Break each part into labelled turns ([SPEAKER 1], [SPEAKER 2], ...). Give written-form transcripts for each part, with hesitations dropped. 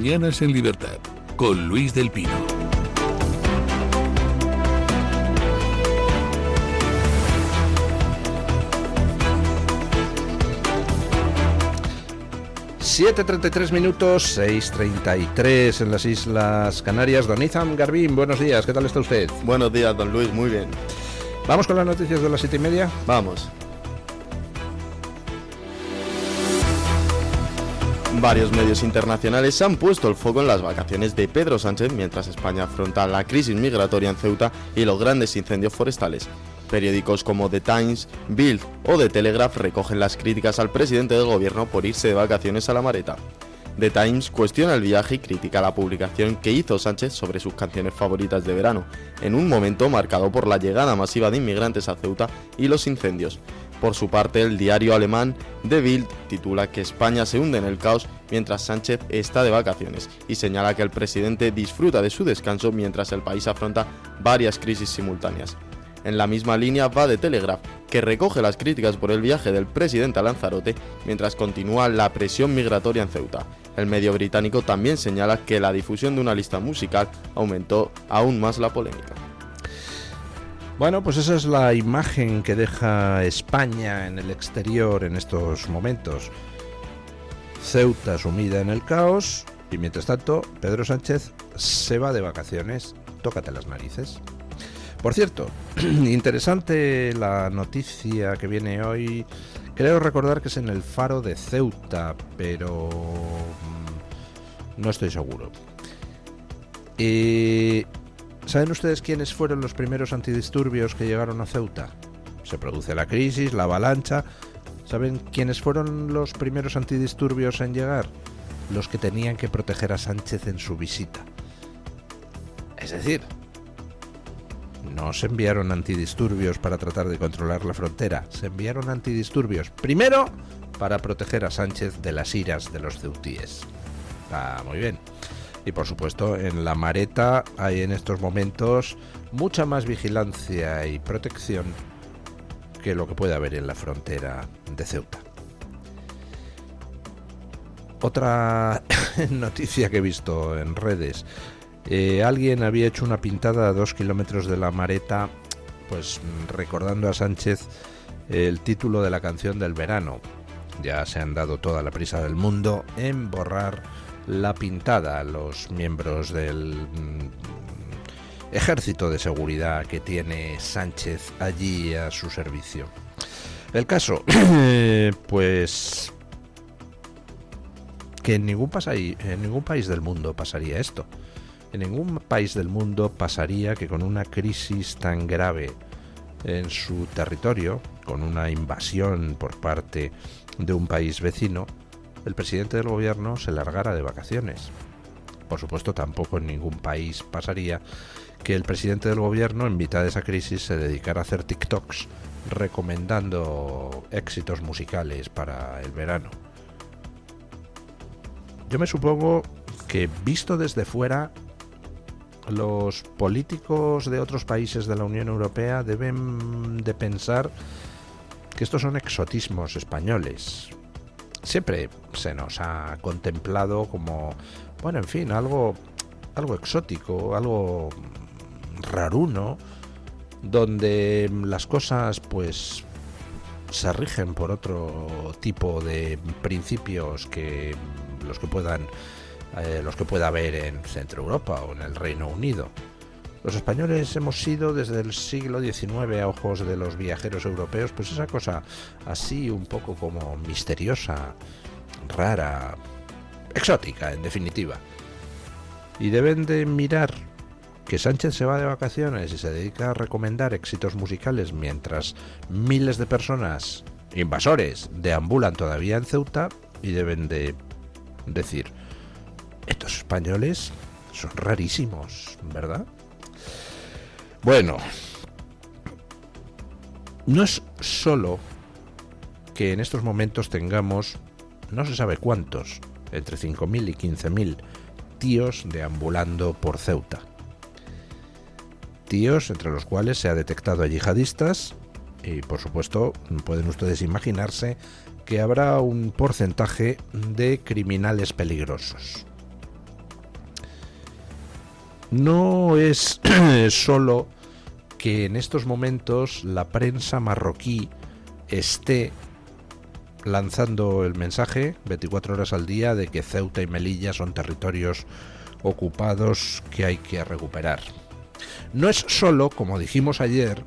[SPEAKER 1] Mañanas en Libertad, con Luis del Pino.
[SPEAKER 2] ...7:33, 6:33 en las Islas Canarias. Don Izam Garbín, buenos días, ¿qué tal está usted?
[SPEAKER 3] Buenos días, don Luis, muy bien.
[SPEAKER 2] ¿Vamos con las noticias de las 7:30?
[SPEAKER 3] Vamos. Varios medios internacionales han puesto el foco en las vacaciones de Pedro Sánchez mientras España afronta la crisis migratoria en Ceuta y los grandes incendios forestales. Periódicos como The Times, Bild o The Telegraph recogen las críticas al presidente del gobierno por irse de vacaciones a la Mareta. The Times cuestiona el viaje y critica la publicación que hizo Sánchez sobre sus canciones favoritas de verano, en un momento marcado por la llegada masiva de inmigrantes a Ceuta y los incendios. Por su parte, el diario alemán The Bild titula que España se hunde en el caos mientras Sánchez está de vacaciones y señala que el presidente disfruta de su descanso mientras el país afronta varias crisis simultáneas. En la misma línea va The Telegraph, que recoge las críticas por el viaje del presidente a Lanzarote mientras continúa la presión migratoria en Ceuta. El medio británico también señala que la difusión de una lista musical aumentó aún más la polémica.
[SPEAKER 2] Bueno, pues esa es la imagen que deja España en el exterior en estos momentos. Ceuta sumida en el caos y mientras tanto Pedro Sánchez se va de vacaciones. Tócate las narices. Por cierto, interesante la noticia que viene hoy. Creo recordar que es en el Faro de Ceuta, pero no estoy seguro. ¿Saben ustedes quiénes fueron los primeros antidisturbios que llegaron a Ceuta? Se produce la crisis, la avalancha. ¿Saben quiénes fueron los primeros antidisturbios en llegar? Los que tenían que proteger a Sánchez en su visita. Es decir, no se enviaron antidisturbios para tratar de controlar la frontera. Se enviaron antidisturbios primero para proteger a Sánchez de las iras de los ceutíes. Muy bien. Y por supuesto, en la Mareta hay en estos momentos mucha más vigilancia y protección que lo que puede haber en la frontera de Ceuta. Otra noticia que he visto en redes. Alguien había hecho una pintada a 2 kilómetros de la Mareta, pues recordando a Sánchez el título de la canción del verano. Ya se han dado toda la prisa del mundo en borrar la pintada a los miembros del ejército de seguridad que tiene Sánchez allí a su servicio. El caso, pues que en ningún país del mundo pasaría esto. En ningún país del mundo pasaría que con una crisis tan grave en su territorio, con una invasión por parte de un país vecino, el presidente del gobierno se largara de vacaciones. Por supuesto, tampoco en ningún país pasaría que el presidente del gobierno, en mitad de esa crisis, se dedicara a hacer TikToks recomendando éxitos musicales para el verano. Yo me supongo que, visto desde fuera, los políticos de otros países de la Unión Europea deben de pensar que estos son exotismos españoles. Siempre se nos ha contemplado como, bueno, en fin, algo exótico, algo raruno, donde las cosas pues se rigen por otro tipo de principios que los que pueda haber en Centro Europa o en el Reino Unido. Los españoles hemos sido desde el siglo XIX a ojos de los viajeros europeos, pues esa cosa así un poco como misteriosa, rara, exótica en definitiva. Y deben de mirar que Sánchez se va de vacaciones y se dedica a recomendar éxitos musicales mientras miles de personas, invasores, deambulan todavía en Ceuta, y deben de decir: estos españoles son rarísimos, ¿verdad? Bueno, no es solo que en estos momentos tengamos, no se sabe cuántos, entre 5.000 y 15.000 tíos deambulando por Ceuta. Tíos entre los cuales se ha detectado a yihadistas y, por supuesto, pueden ustedes imaginarse que habrá un porcentaje de criminales peligrosos. no es solo que en estos momentos la prensa marroquí esté lanzando el mensaje 24 horas al día de que Ceuta y Melilla son territorios ocupados que hay que recuperar. No es solo, como dijimos ayer,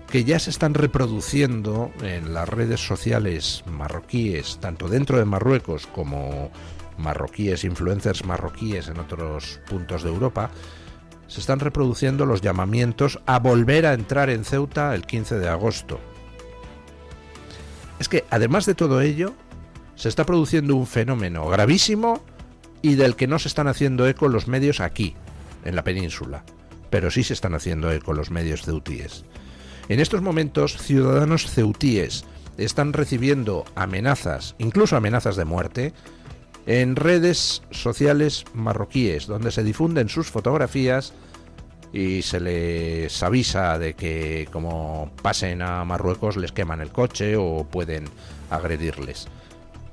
[SPEAKER 2] que ya se están reproduciendo en las redes sociales marroquíes, tanto dentro de Marruecos como marroquíes, influencers marroquíes en otros puntos de Europa, se están reproduciendo los llamamientos a volver a entrar en Ceuta el 15 de agosto. Es que, además de todo ello, se está produciendo un fenómeno gravísimo y del que no se están haciendo eco los medios aquí, en la península, pero sí se están haciendo eco los medios ceutíes. En estos momentos, ciudadanos ceutíes están recibiendo amenazas, incluso amenazas de muerte, en redes sociales marroquíes, donde se difunden sus fotografías y se les avisa de que como pasen a Marruecos les queman el coche o pueden agredirles.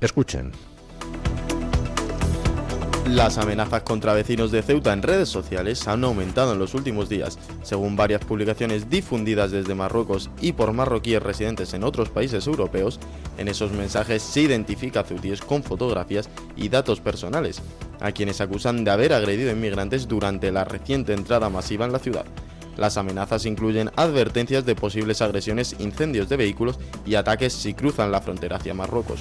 [SPEAKER 2] Escuchen.
[SPEAKER 3] Las amenazas contra vecinos de Ceuta en redes sociales han aumentado en los últimos días, según varias publicaciones difundidas desde Marruecos y por marroquíes residentes en otros países europeos. En esos mensajes se identifica a ceutíes con fotografías y datos personales, a quienes acusan de haber agredido inmigrantes durante la reciente entrada masiva en la ciudad. Las amenazas incluyen advertencias de posibles agresiones, incendios de vehículos y ataques si cruzan la frontera hacia Marruecos.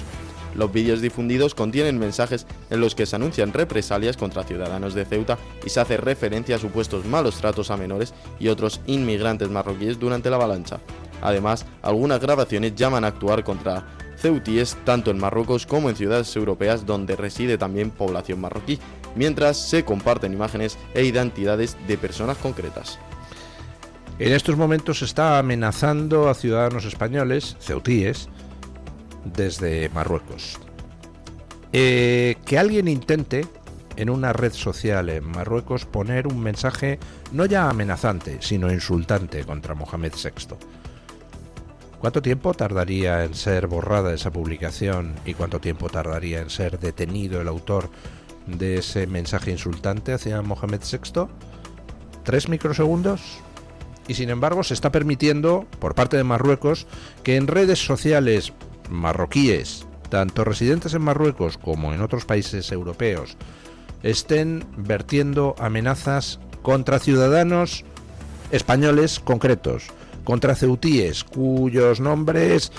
[SPEAKER 3] Los vídeos difundidos contienen mensajes en los que se anuncian represalias contra ciudadanos de Ceuta y se hace referencia a supuestos malos tratos a menores y otros inmigrantes marroquíes durante la avalancha. Además, algunas grabaciones llaman a actuar contra ceutíes tanto en Marruecos como en ciudades europeas donde reside también población marroquí, mientras se comparten imágenes e identidades de personas concretas.
[SPEAKER 2] En estos momentos se está amenazando a ciudadanos españoles, ceutíes, desde Marruecos. Que alguien intente en una red social en Marruecos poner un mensaje no ya amenazante, sino insultante contra Mohamed VI. ¿Cuánto tiempo tardaría en ser borrada esa publicación y cuánto tiempo tardaría en ser detenido el autor de ese mensaje insultante hacia Mohamed VI? ¿3 microsegundos? Y sin embargo se está permitiendo por parte de Marruecos que en redes sociales marroquíes, tanto residentes en Marruecos como en otros países europeos, estén vertiendo amenazas contra ciudadanos españoles concretos, contra ceutíes cuyos nombres,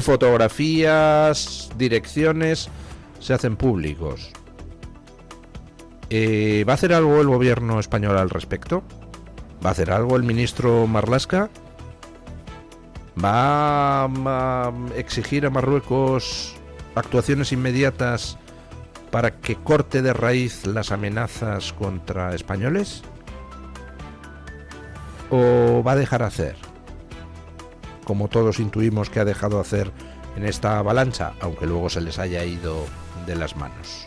[SPEAKER 2] fotografías, direcciones se hacen públicos. ¿Va a hacer algo el gobierno español al respecto? ¿Va a hacer algo el ministro Marlaska? ¿Va a exigir a Marruecos actuaciones inmediatas para que corte de raíz las amenazas contra españoles? ¿O va a dejar hacer? Como todos intuimos que ha dejado hacer en esta avalancha, aunque luego se les haya ido de las manos.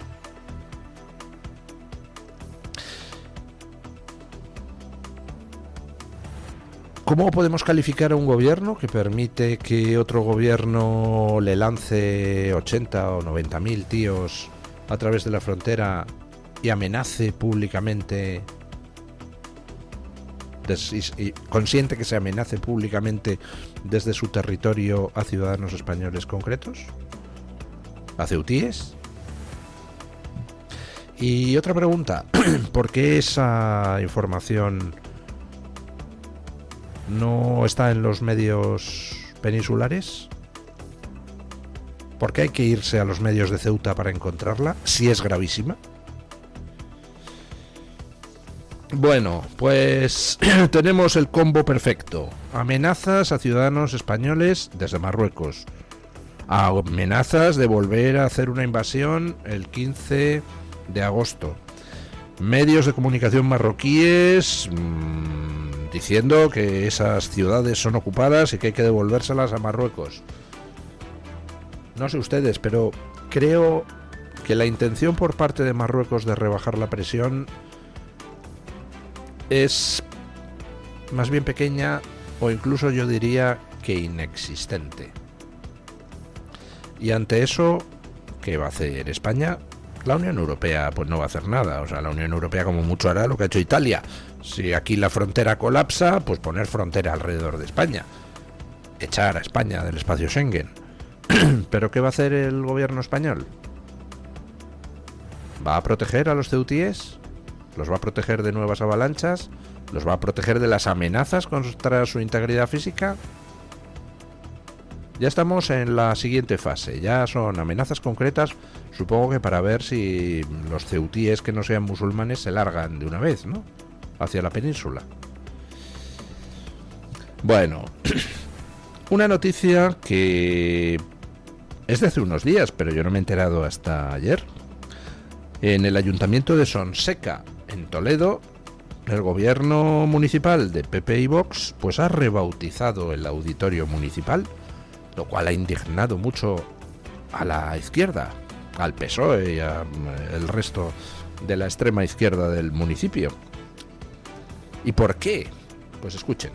[SPEAKER 2] ¿Cómo podemos calificar a un gobierno que permite que otro gobierno le lance 80 o 90.000 tíos a través de la frontera y amenace públicamente, y consiente que se amenace públicamente desde su territorio a ciudadanos españoles concretos? ¿A ceutíes? Y otra pregunta, ¿por qué esa información no está en los medios peninsulares? ¿Por qué hay que irse a los medios de Ceuta para encontrarla, si es gravísima? Bueno, pues tenemos el combo perfecto. Amenazas a ciudadanos españoles desde Marruecos. Amenazas de volver a hacer una invasión el 15 de agosto. Medios de comunicación marroquíes diciendo que esas ciudades son ocupadas y que hay que devolvérselas a Marruecos. No sé ustedes, pero creo que la intención por parte de Marruecos de rebajar la presión es más bien pequeña, o incluso yo diría que inexistente. Y ante eso, ¿qué va a hacer España? La Unión Europea pues no va a hacer nada. O sea, la Unión Europea como mucho hará lo que ha hecho Italia. Si aquí la frontera colapsa, pues poner frontera alrededor de España. Echar a España del espacio Schengen. ¿Pero qué va a hacer el gobierno español? ¿Va a proteger a los ceutíes? ¿Los va a proteger de nuevas avalanchas? ¿Los va a proteger de las amenazas contra su integridad física? Ya estamos en la siguiente fase. Ya son amenazas concretas, supongo que para ver si los ceutíes que no sean musulmanes se largan de una vez, ¿no? Hacia la península. Bueno, una noticia que es de hace unos días, pero yo no me he enterado hasta ayer. En el ayuntamiento de Sonseca, en Toledo, el gobierno municipal de PP y Vox pues ha rebautizado el auditorio municipal, lo cual ha indignado mucho a la izquierda, al PSOE y al resto de la extrema izquierda del municipio. ¿Y por qué? Pues escuchen.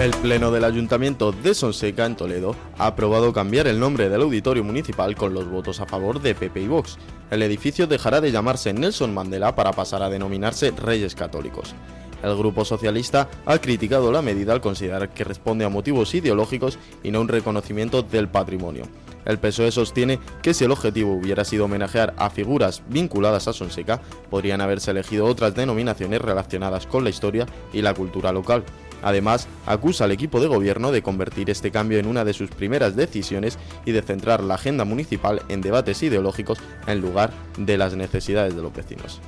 [SPEAKER 3] El Pleno del Ayuntamiento de Sonseca, en Toledo, ha aprobado cambiar el nombre del auditorio municipal con los votos a favor de PP y Vox. El edificio dejará de llamarse Nelson Mandela para pasar a denominarse Reyes Católicos. El Grupo Socialista ha criticado la medida al considerar que responde a motivos ideológicos y no un reconocimiento del patrimonio. El PSOE sostiene que si el objetivo hubiera sido homenajear a figuras vinculadas a Sonseca, podrían haberse elegido otras denominaciones relacionadas con la historia y la cultura local. Además, acusa al equipo de gobierno de convertir este cambio en una de sus primeras decisiones y de centrar la agenda municipal en debates ideológicos en lugar de las necesidades de los vecinos.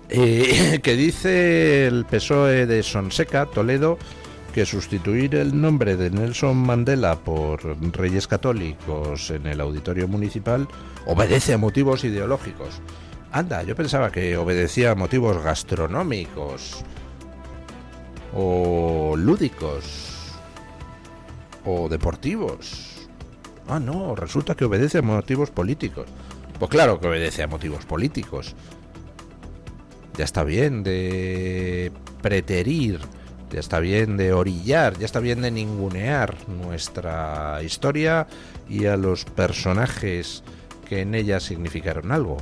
[SPEAKER 2] Que dice el PSOE de Sonseca, Toledo, que sustituir el nombre de Nelson Mandela por Reyes Católicos en el auditorio municipal obedece a motivos ideológicos. Anda, yo pensaba que obedecía a motivos gastronómicos o lúdicos o deportivos. Ah, no, resulta que obedece a motivos políticos. Pues claro que obedece a motivos políticos. Ya está bien de preterir, ya está bien de orillar, ya está bien de ningunear nuestra historia y a los personajes que en ella significaron algo.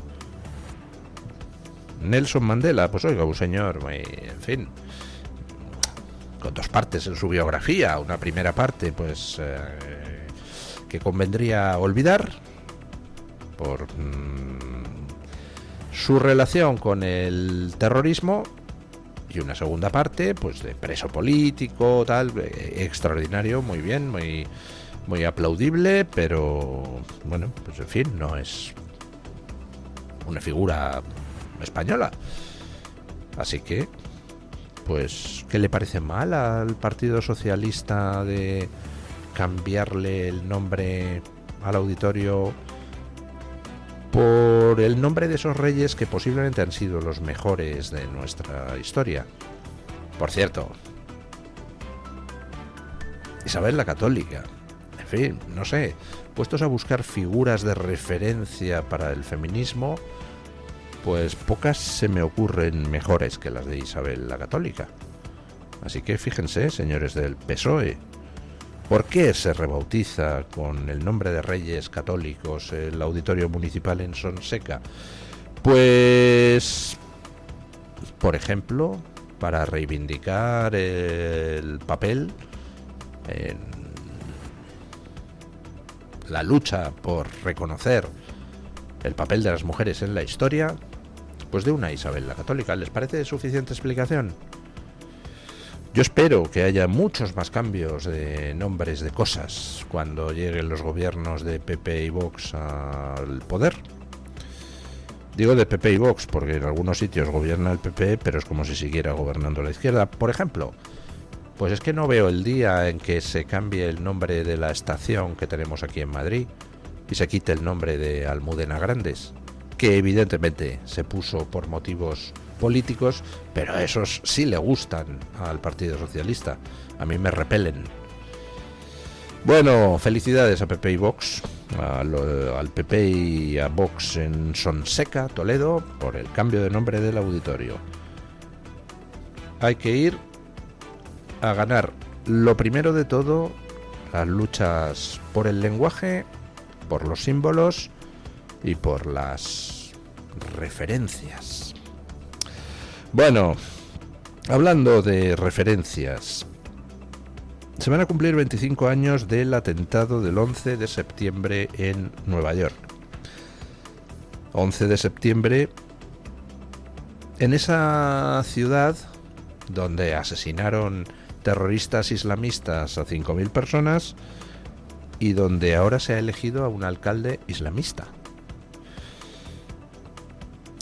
[SPEAKER 2] Nelson Mandela, pues oiga, un señor, en fin, con dos partes en su biografía. Una primera parte, pues, que convendría olvidar por su relación con el terrorismo, y una segunda parte, pues, de preso político, tal, extraordinario, muy bien, muy aplaudible, pero, bueno, pues en fin, no es una figura española. Así que, pues, ¿qué le parece mal al Partido Socialista de cambiarle el nombre al auditorio por el nombre de esos reyes que posiblemente han sido los mejores de nuestra historia? Por cierto, Isabel la Católica. En fin, no sé, puestos a buscar figuras de referencia para el feminismo, pues pocas se me ocurren mejores que las de Isabel la Católica. Así que fíjense, señores del PSOE, ¿por qué se rebautiza con el nombre de Reyes Católicos el auditorio municipal en Sonseca? Pues, por ejemplo, para reivindicar el papel en la lucha por reconocer el papel de las mujeres en la historia, pues de una Isabel la Católica. ¿Les parece suficiente explicación? Yo espero que haya muchos más cambios de nombres de cosas cuando lleguen los gobiernos de PP y Vox al poder. Digo de PP y Vox porque en algunos sitios gobierna el PP, pero es como si siguiera gobernando la izquierda. Por ejemplo, pues es que no veo el día en que se cambie el nombre de la estación que tenemos aquí en Madrid y se quite el nombre de Almudena Grandes, que evidentemente se puso por motivos políticos, pero a esos sí le gustan al Partido Socialista. A mí me repelen. Bueno, felicidades a PP y Vox, al PP y a Vox en Sonseca, Toledo, por el cambio de nombre del auditorio. Hay que ir a ganar, lo primero de todo, las luchas por el lenguaje por los símbolos y por las referencias. Bueno, hablando de referencias, se van a cumplir 25 años del atentado del 11 de septiembre en Nueva York. 11 de septiembre, en esa ciudad donde asesinaron terroristas islamistas a 5.000 personas y donde ahora se ha elegido a un alcalde islamista.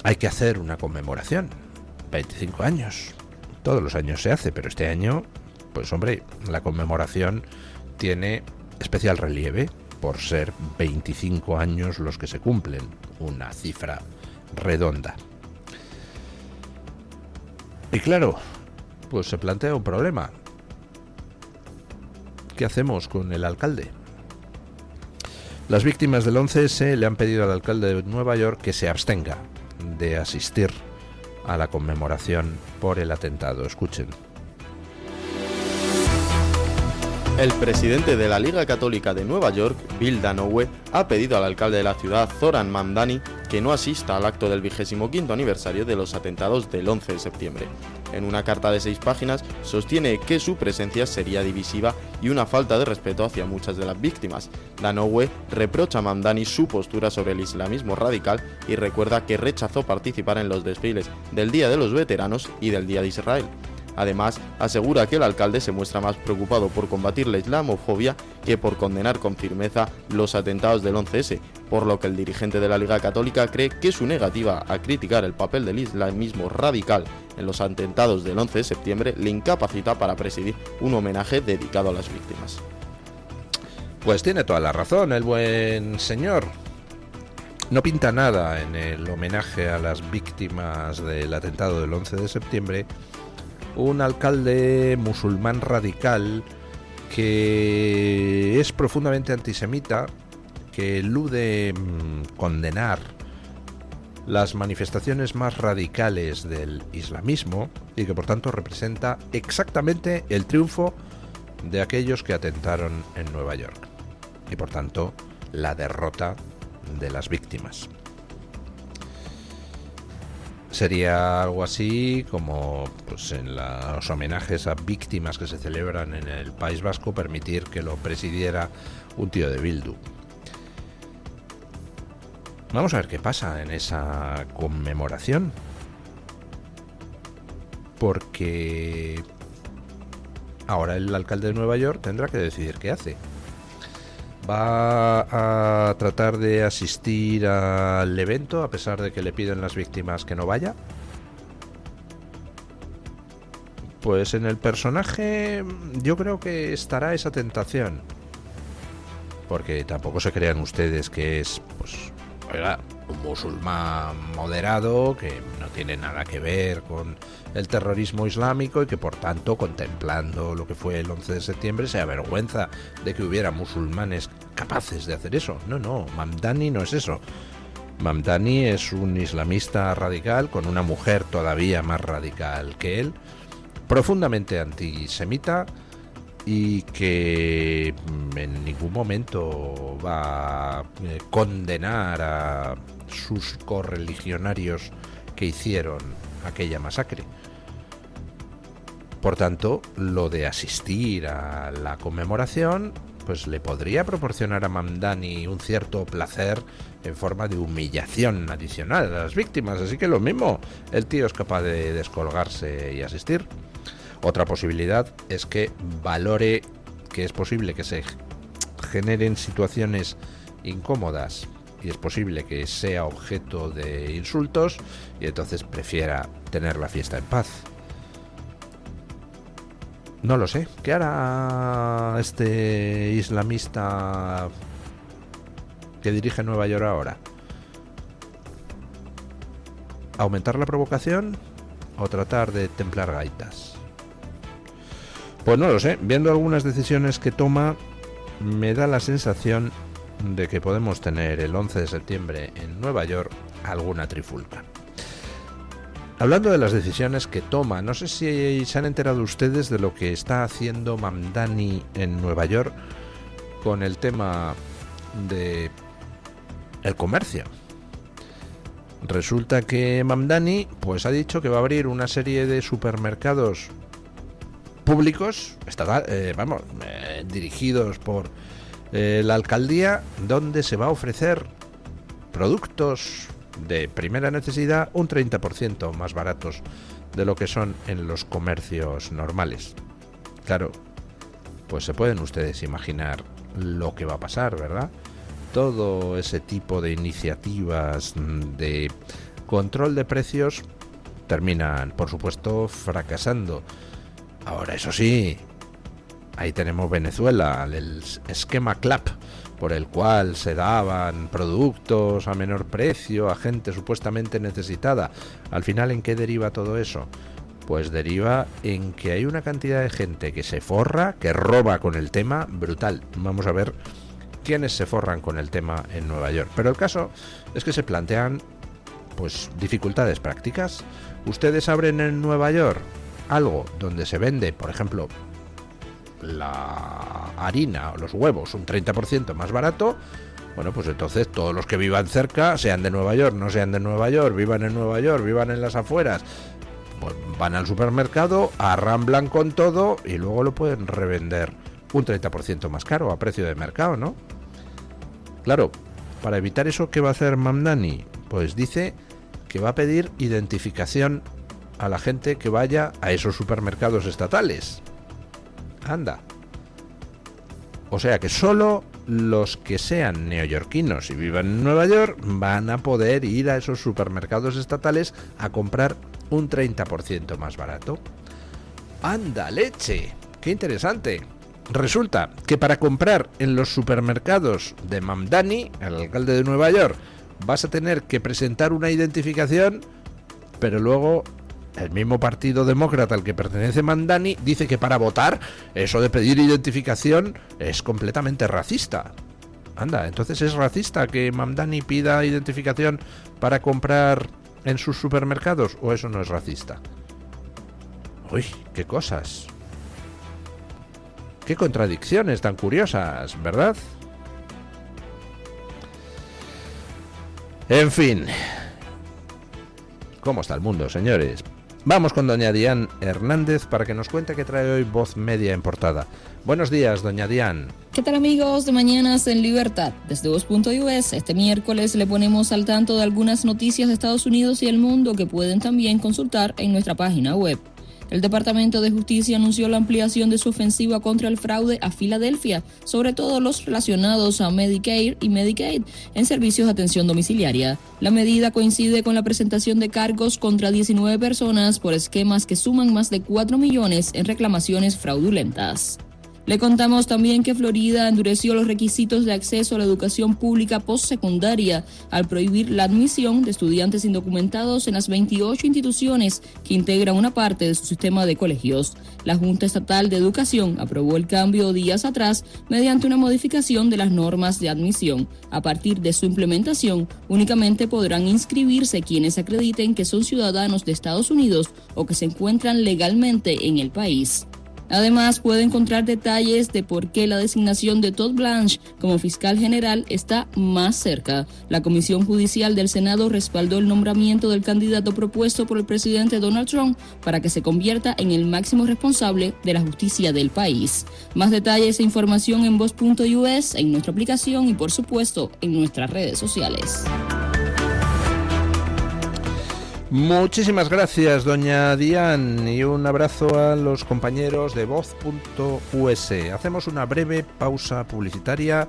[SPEAKER 2] Hay que hacer una conmemoración. 25 años. Todos los años se hace, pero este año, pues hombre, la conmemoración tiene especial relieve por ser 25 años los que se cumplen. Una cifra redonda. Y claro, pues se plantea un problema. ¿Qué hacemos con el alcalde? Las víctimas del 11S le han pedido al alcalde de Nueva York que se abstenga de asistir a la conmemoración por el atentado. Escuchen.
[SPEAKER 3] El presidente de la Liga Católica de Nueva York, Bill Danoue, ha pedido al alcalde de la ciudad, Zoran Mamdani, que no asista al acto del 25º aniversario de los atentados del 11 de septiembre. En una carta de 6 páginas, sostiene que su presencia sería divisiva y una falta de respeto hacia muchas de las víctimas. Danoue reprocha a Mamdani su postura sobre el islamismo radical y recuerda que rechazó participar en los desfiles del Día de los Veteranos y del Día de Israel. Además, asegura que el alcalde se muestra más preocupado por combatir la islamofobia que por condenar con firmeza los atentados del 11S, por lo que el dirigente de la Liga Católica cree que su negativa a criticar el papel del islamismo radical en los atentados del 11 de septiembre le incapacita para presidir un homenaje dedicado a las víctimas.
[SPEAKER 2] Pues tiene toda la razón el buen señor. No pinta nada en el homenaje a las víctimas del atentado del 11 de septiembre un alcalde musulmán radical que es profundamente antisemita, que elude condenar las manifestaciones más radicales del islamismo y que por tanto representa exactamente el triunfo de aquellos que atentaron en Nueva York y por tanto la derrota de las víctimas. Sería algo así como pues, en los homenajes a víctimas que se celebran en el País Vasco, permitir que lo presidiera un tío de Bildu. Vamos a ver qué pasa en esa conmemoración, porque ahora el alcalde de Nueva York tendrá que decidir qué hace. ¿Va a tratar de asistir al evento a pesar de que le piden las víctimas que no vaya? Pues en el personaje yo creo que estará esa tentación, porque tampoco se crean ustedes que es, pues, oiga, un musulmán moderado que no tiene nada que ver con el terrorismo islámico y que por tanto, contemplando lo que fue el 11 de septiembre, se avergüenza de que hubiera musulmanes capaces de hacer eso. No, Mamdani no es eso. Mamdani es un islamista radical con una mujer todavía más radical que él, profundamente antisemita y que en ningún momento va a condenar a sus correligionarios que hicieron aquella masacre. Por tanto, lo de asistir a la conmemoración pues le podría proporcionar a Mamdani un cierto placer en forma de humillación adicional a las víctimas, así que lo mismo, el tío es capaz de descolgarse y asistir. Otra posibilidad es que valore que es posible que se generen situaciones incómodas y es posible que sea objeto de insultos y entonces prefiera tener la fiesta en paz. No lo sé. ¿Qué hará este islamista que dirige Nueva York ahora? ¿Aumentar la provocación o tratar de templar gaitas? Pues no lo sé. Viendo algunas decisiones que toma, me da la sensación de que podemos tener el 11 de septiembre en Nueva York alguna trifulca. Hablando de las decisiones que toma, no sé si se han enterado ustedes de lo que está haciendo Mamdani en Nueva York con el tema de el comercio. Resulta que Mamdani pues ha dicho que va a abrir una serie de supermercados públicos, dirigidos por la alcaldía, donde se va a ofrecer productos de primera necesidad un 30% más baratos de lo que son en los comercios normales. Claro, pues se pueden ustedes imaginar lo que va a pasar, ¿verdad? Todo ese tipo de iniciativas de control de precios terminan, por supuesto, fracasando. Ahora, eso sí, ahí tenemos Venezuela, el esquema CLAP, por el cual se daban productos a menor precio a gente supuestamente necesitada. Al final, ¿en qué deriva todo eso? Pues deriva en que hay una cantidad de gente que se forra, que roba con el tema, brutal. Vamos a ver quiénes se forran con el tema en Nueva York. Pero el caso es que se plantean pues dificultades prácticas. Ustedes abren en Nueva York algo donde se vende, por ejemplo, la harina o los huevos un 30% más barato. Bueno, pues entonces todos los que vivan cerca, sean de Nueva York, no sean de Nueva York, vivan en Nueva York, vivan en las afueras, pues van al supermercado, arramblan con todo y luego lo pueden revender un 30% más caro a precio de mercado, ¿no? Claro, para evitar eso, ¿qué va a hacer Mamdani? Pues dice que va a pedir identificación a la gente que vaya a esos supermercados estatales. Anda. O sea que solo los que sean neoyorquinos y vivan en Nueva York van a poder ir a esos supermercados estatales a comprar un 30% más barato. ¡Anda, leche! ¡Qué interesante! Resulta que para comprar en los supermercados de Mamdani, el alcalde de Nueva York, vas a tener que presentar una identificación, pero luego el mismo partido demócrata al que pertenece Mamdani dice que para votar eso de pedir identificación es completamente racista. Anda, entonces ¿es racista que Mamdani pida identificación para comprar en sus supermercados o eso no es racista? Uy, qué cosas. Qué contradicciones tan curiosas, ¿verdad? En fin. ¿Cómo está el mundo, señores? Vamos con doña Diane Hernández para que nos cuente qué trae hoy Voz Media en portada. Buenos días, doña Diane.
[SPEAKER 4] ¿Qué tal, amigos de Mañanas en Libertad? Desde Voz.us, este miércoles le ponemos al tanto de algunas noticias de Estados Unidos y el mundo que pueden también consultar en nuestra página web. El Departamento de Justicia anunció la ampliación de su ofensiva contra el fraude a Filadelfia, sobre todo los relacionados a Medicare y Medicaid en servicios de atención domiciliaria. La medida coincide con la presentación de cargos contra 19 personas por esquemas que suman más de 4 millones en reclamaciones fraudulentas. Le contamos también que Florida endureció los requisitos de acceso a la educación pública postsecundaria al prohibir la admisión de estudiantes indocumentados en las 28 instituciones que integran una parte de su sistema de colegios. La Junta Estatal de Educación aprobó el cambio días atrás mediante una modificación de las normas de admisión. A partir de su implementación, únicamente podrán inscribirse quienes acrediten que son ciudadanos de Estados Unidos o que se encuentran legalmente en el país. Además, puede encontrar detalles de por qué la designación de Todd Blanche como fiscal general está más cerca. La Comisión Judicial del Senado respaldó el nombramiento del candidato propuesto por el presidente Donald Trump para que se convierta en el máximo responsable de la justicia del país. Más detalles e información en Voz.us, en nuestra aplicación y, por supuesto, en nuestras redes sociales.
[SPEAKER 2] Muchísimas gracias, doña Diane, y un abrazo a los compañeros de Voz.us. Hacemos una breve pausa publicitaria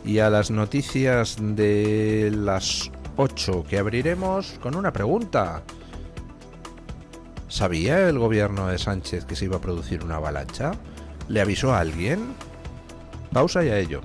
[SPEAKER 2] y a las noticias de las 8 que abriremos con una pregunta. ¿Sabía el gobierno de Sánchez que se iba a producir una avalancha? ¿Le avisó a alguien? Pausa y a ello.